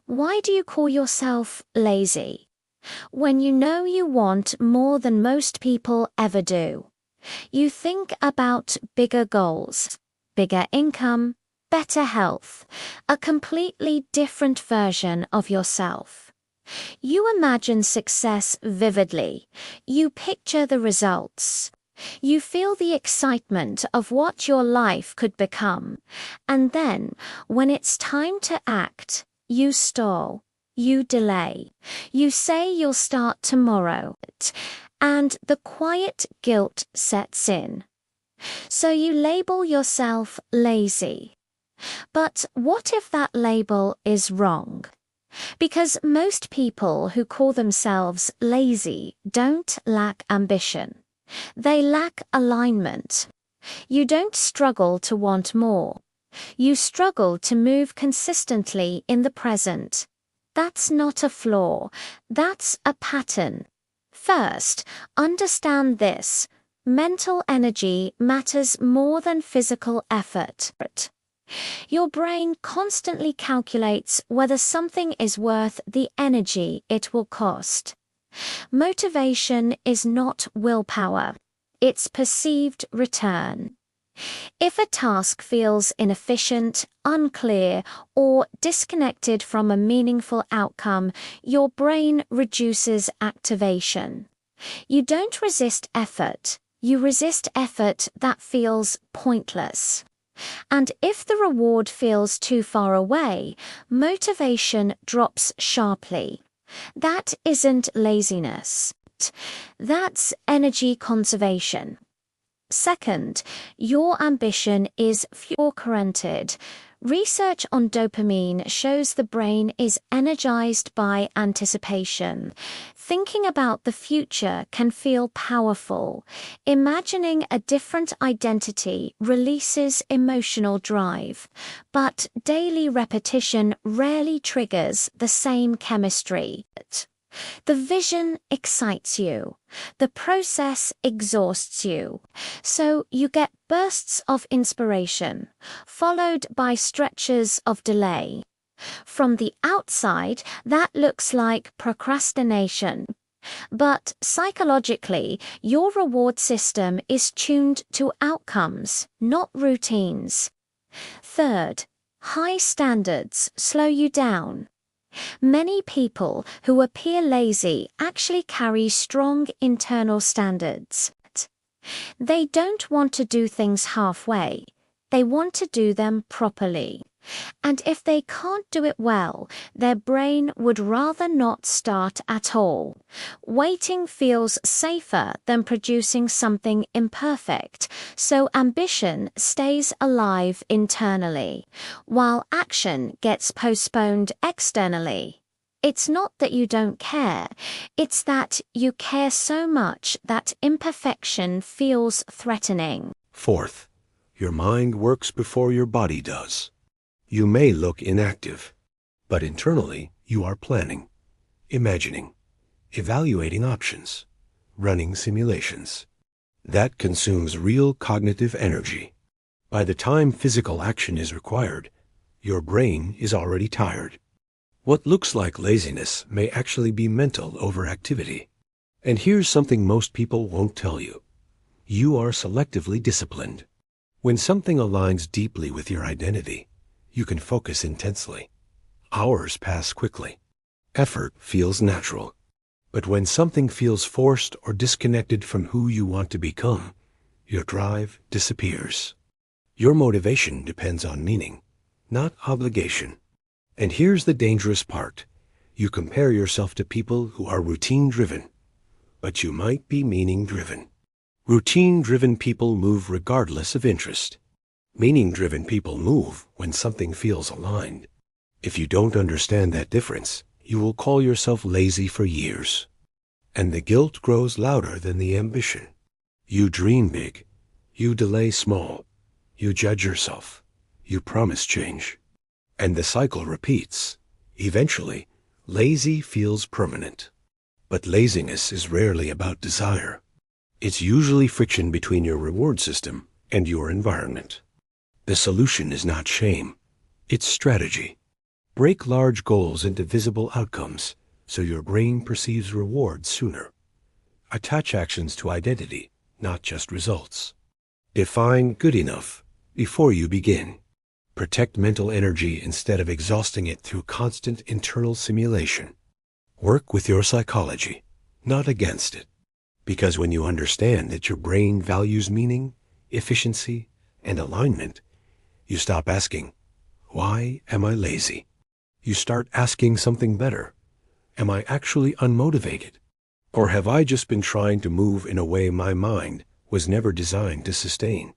Why do you call yourself lazy when you know you want more than most people ever do? You think about bigger goals, bigger income, better health, a completely different version of yourself. You imagine success vividly. You picture the results. You feel the excitement of what your life could become. And then, when it's time to act, you stall. You delay. You say you'll start tomorrow. And the quiet guilt sets in. So you label yourself lazy. But what if that label is wrong? Because most people who call themselves lazy don't lack ambition. They lack alignment. You don't struggle to want more. You struggle to move consistently in the present. That's not a flaw. That's a pattern. First, understand this. Mental energy matters more than physical effort. Your brain constantly calculates whether something is worth the energy it will cost. Motivation is not willpower. It's perceived return. If a task feels inefficient, unclear, or disconnected from a meaningful outcome, your brain reduces activation. You don't resist effort. You resist effort that feels pointless. And if the reward feels too far away, motivation drops sharply. That isn't laziness. That's energy conservation. Second, your ambition is fuel-oriented. Research on dopamine shows the brain is energized by anticipation. Thinking about the future can feel powerful. Imagining a different identity releases emotional drive. But daily repetition rarely triggers the same chemistry. The vision excites you. The process exhausts you. So you get bursts of inspiration, followed by stretches of delay. From the outside, that looks like procrastination. But psychologically, your reward system is tuned to outcomes, not routines. Third, high standards slow you down. Many people who appear lazy actually carry strong internal standards. They don't want to do things halfway. They want to do them properly. And if they can't do it well, their brain would rather not start at all. Waiting feels safer than producing something imperfect, so ambition stays alive internally, while action gets postponed externally. It's not that you don't care, it's that you care so much that imperfection feels threatening. Fourth, your mind works before your body does. You may look inactive, but internally you are planning, imagining, evaluating options, running simulations. That consumes real cognitive energy. By the time physical action is required, your brain is already tired. What looks like laziness may actually be mental overactivity. And here's something most people won't tell you. You are selectively disciplined. When something aligns deeply with your identity, you can focus intensely. Hours pass quickly. Effort feels natural. But when something feels forced or disconnected from who you want to become, your drive disappears. Your motivation depends on meaning, not obligation. And here's the dangerous part. You compare yourself to people who are routine-driven, but you might be meaning-driven. Routine-driven people move regardless of interest. Meaning-driven people move when something feels aligned. If you don't understand that difference, you will call yourself lazy for years. And the guilt grows louder than the ambition. You dream big. You delay small. You judge yourself. You promise change. And the cycle repeats. Eventually, lazy feels permanent. But laziness is rarely about desire. It's usually friction between your reward system and your environment. The solution is not shame, it's strategy. Break large goals into visible outcomes so your brain perceives rewards sooner. Attach actions to identity, not just results. Define good enough before you begin. Protect mental energy instead of exhausting it through constant internal simulation. Work with your psychology, not against it. Because when you understand that your brain values meaning, efficiency, and alignment, you stop asking, "Why am I lazy?" You start asking something better. Am I actually unmotivated? Or have I just been trying to move in a way my mind was never designed to sustain?